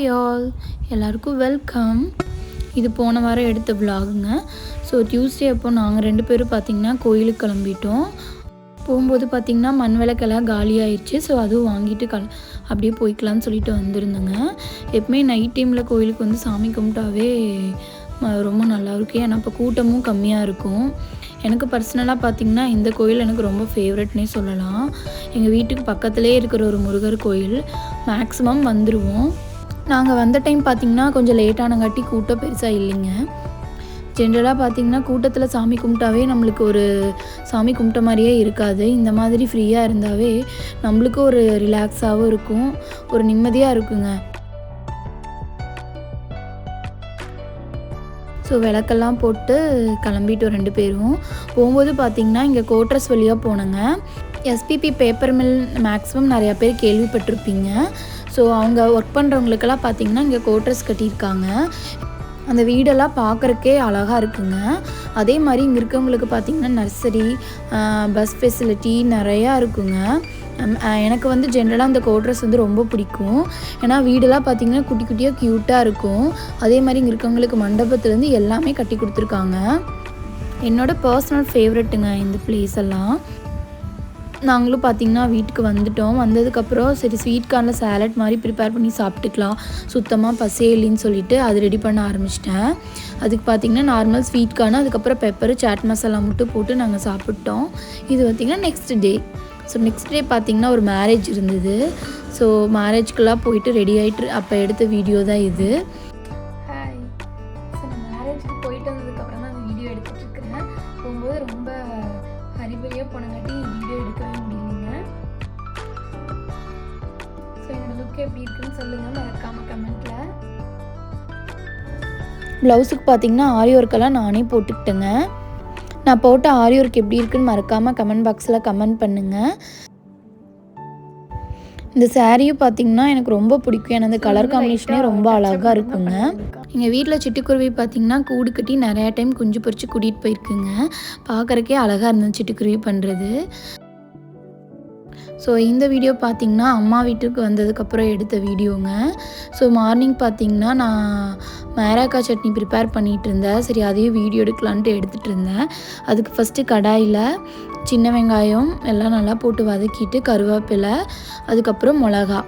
Hi all, எல்லாருக்கும் welcome. இது போன வாரம் எடுத்த விலாகுங்க. ஸோ டியூஸ்டே அப்போ நாங்கள் 2 பேரும் பார்த்திங்கன்னா கோயிலுக்கு கிளம்பிட்டோம். போகும்போது பார்த்திங்கன்னா மண் விளக்கெல்லாம் காலியாகிடுச்சு. ஸோ அதுவும் வாங்கிட்டு அப்படியே போய்க்கலான்னு சொல்லிட்டு வந்திருந்தேங்க. எப்பவுமே நைட் டைமில் கோயிலுக்கு வந்து சாமி கும்பிட்டாவே ரொம்ப நல்லாயிருக்கும். ஏன்னா இப்போ கூட்டமும் கம்மியாக இருக்கும். எனக்கு பர்சனலாக பார்த்திங்கன்னா இந்த கோயில் எனக்கு ரொம்ப ஃபேவரட்னே சொல்லலாம். எங்கள் வீட்டுக்கு பக்கத்துலேயே இருக்கிற ஒரு முருகர் கோயில். மேக்ஸிமம் வந்துடுவோம். நாங்கள் வந்த டைம் பார்த்திங்கன்னா கொஞ்சம் லேட்டானங்காட்டி கூட்டம் பெருசாக இல்லைங்க. ஜென்ரலாக பார்த்திங்கன்னா கூட்டத்தில் சாமி கும்பிட்டாவே நம்மளுக்கு ஒரு சாமி கும்பிட்ட மாதிரியே இருக்காது. இந்த மாதிரி ஃப்ரீயாக இருந்தாவே நம்மளுக்கு ஒரு ரிலாக்ஸாகவும் இருக்கும், ஒரு நிம்மதியாக இருக்குங்க. ஸோ விளக்கெல்லாம் போட்டு கிளம்பிட்டோம் 2 பேரும். போகும்போது பார்த்திங்கன்னா இங்கே கோட்ரஸ் வழியாக போனோங்க. எஸ்பிபி பேப்பர் மில் மேக்ஸிமம் நிறையா பேர் கேள்விப்பட்டிருப்பீங்க. ஸோ அவங்க ஒர்க் பண்ணுறவங்களுக்கெல்லாம் பார்த்திங்கன்னா இங்கே கோட்ரஸ் கட்டியிருக்காங்க. அந்த வீடெல்லாம் பார்க்குறக்கே அழகாக இருக்குங்க. அதே மாதிரி இங்கே இருக்கவங்களுக்கு பார்த்திங்கன்னா நர்சரி, பஸ் ஃபெசிலிட்டி நிறையா இருக்குங்க. எனக்கு வந்து ஜென்ரலாக அந்த கோட்ரஸ் வந்து ரொம்ப பிடிக்கும். ஏன்னா வீடெல்லாம் பார்த்திங்கன்னா குட்டி குட்டியாக க்யூட்டாக இருக்கும். அதே மாதிரி இங்கே இருக்கவங்களுக்கு மண்டபத்துலேருந்து எல்லாமே கட்டி கொடுத்துருக்காங்க. என்னோடய பர்சனல் ஃபேவரெட்டுங்க இந்த பிளேஸ் எல்லாம். நாங்களும் பார்த்திங்கன்னா வீட்டுக்கு வந்துட்டோம். வந்ததுக்கப்புறம் சரி ஸ்வீட் கார்னில் சேலட் மாதிரி ப்ரிப்பேர் பண்ணி சாப்பிட்டுக்கலாம், சுத்தமாக பசேலின்னு சொல்லிவிட்டு அது ரெடி பண்ண ஆரம்பிச்சிட்டேன். அதுக்கு பார்த்திங்கன்னா நார்மல் ஸ்வீட் கார்னு, அதுக்கப்புறம் பெப்பரு, சாட் மசாலா மட்டும் போட்டு நாங்கள் சாப்பிட்டோம். இது பார்த்திங்கன்னா next day. So next day பார்த்திங்கன்னா ஒரு மேரேஜ் இருந்தது. ஸோ மேரேஜ்க்கெல்லாம் போயிட்டு ரெடி ஆகிட்டு அப்போ எடுத்த வீடியோ தான் இது. ஹாய். ஸோ நான் மேரேஜ்க்கு போயிட்டு வந்ததுக்கப்புறம் தான் அந்த வீடியோ எடுத்துகிட்ருக்கிறேன். போகும்போது ரொம்ப ஹரிபரியாக போனங்காட்டி வீடியோ எடுக்கவே முடியலைங்க. ஸோ என்னோடய லுக் எப்படி இருக்குன்னு சொல்லுங்கள் மறக்காமல் கமெண்ட்டில். ப்ளவுஸுக்கு பார்த்திங்கன்னா ஆரி ஒர்க்கெல்லாம் நானே போட்டுக்கிட்டேங்க. நான் போட்ட ஆரி ஒர்க் எப்படி இருக்குன்னு மறக்காமல் கமெண்ட் பாக்ஸில் கமெண்ட் பண்ணுங்கள். இந்த சாரியும் பார்த்திங்கன்னா எனக்கு ரொம்ப பிடிக்கும். ஏன்னா அந்த கலர் காம்பினேஷனே ரொம்ப அழகாக இருக்குங்க. எங்கள் வீட்டில் சிட்டுக்குருவி பார்த்திங்கன்னா கூடு கட்டி நிறையா டைம் குஞ்சு பொறிச்சு கூட்டிகிட்டு போயிருக்குங்க. பார்க்குறக்கே அழகாக இருந்தது சிட்டுக்குருவி பண்ணுறது. ஸோ இந்த வீடியோ பார்த்திங்கன்னா அம்மா வீட்டுக்கு வந்ததுக்கப்புறம் எடுத்த வீடியோங்க. ஸோ மார்னிங் பார்த்திங்கன்னா நான் மேராக்காய் சட்னி ப்ரிப்பேர் பண்ணிகிட்டு இருந்தேன். சரி அதையும் வீடியோ எடுக்கலான்ட்டு எடுத்துகிட்டு இருந்தேன். அதுக்கு ஃபஸ்ட்டு கடாயில் சின்ன வெங்காயம் எல்லாம் நல்லா போட்டு வதக்கிட்டு, கருவேப்பிலை, அதுக்கப்புறம் மிளகா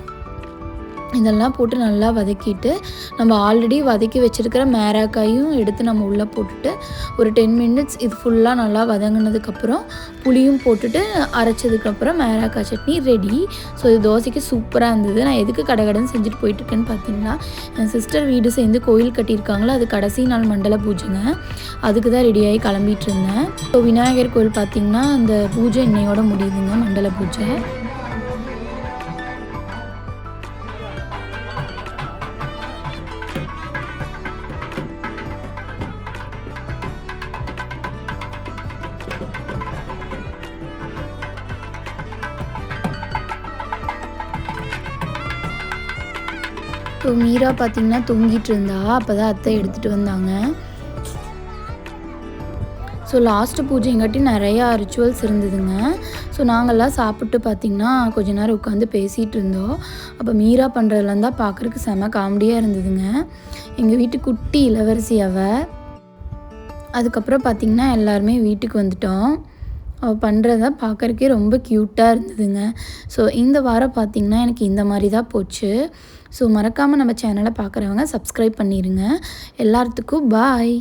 இதெல்லாம் போட்டு நல்லா வதக்கிட்டு, நம்ம ஆல்ரெடி வதக்கி வச்சுருக்கிற மேராக்காயும் எடுத்து நம்ம உள்ளே போட்டுட்டு ஒரு 10 மினிட்ஸ் இது ஃபுல்லாக நல்லா வதங்கினதுக்கப்புறம் புளியும் போட்டுட்டு அரைச்சதுக்கப்புறம் மேராக்காய் சட்னி ரெடி. ஸோ இது தோசைக்கு சூப்பராக இருந்தது. நான் எதுக்கு கடகடன்னு செஞ்சுட்டு போயிட்டுருக்கேன்னு பார்த்தீங்கன்னா, என் சிஸ்டர் வீடு சேர்ந்து கோயில் கட்டியிருக்காங்களோ அது கடைசி நாள் மண்டல பூஜைங்க. அதுக்கு தான் ரெடியாகி கிளம்பிட்டு இருந்தேன். ஸோ விநாயகர் கோயில் பார்த்திங்கன்னா அந்த பூஜை இன்னையோட முடியுதுங்க, மண்டல பூஜை. ஸோ மீரா பார்த்திங்கன்னா தூங்கிட்டு இருந்தா. அப்போ தான் அத்தை எடுத்துகிட்டு வந்தாங்க. ஸோ லாஸ்ட்டு பூஜைங்காட்டி நிறையா ரிச்சுவல்ஸ் இருந்ததுங்க. ஸோ நாங்கள்லாம் சாப்பிட்டு பார்த்திங்கன்னா கொஞ்ச நேரம் உட்காந்து பேசிகிட்டு இருந்தோம். அப்போ மீரா பண்ணுறதுலாம் தான் பார்க்குறக்கு செம காமெடியாக இருந்ததுங்க. எங்கள் வீட்டு குட்டி இளவரசி அவள். அதுக்கப்புறம் பார்த்திங்கன்னா எல்லாருமே வீட்டுக்கு வந்துட்டோம். அவள் பண்ணுறத பார்க்குறக்கே ரொம்ப க்யூட்டாக இருந்ததுங்க. ஸோ இந்த வாரம் பார்த்திங்கன்னா எனக்கு இந்த மாதிரி தான் போச்சு. ஸோ மறக்காமல் நம்ம சேனலை பார்க்குறவங்க சப்ஸ்கிரைப் பண்ணிடுங்க. எல்லாத்துக்கும் பாய்.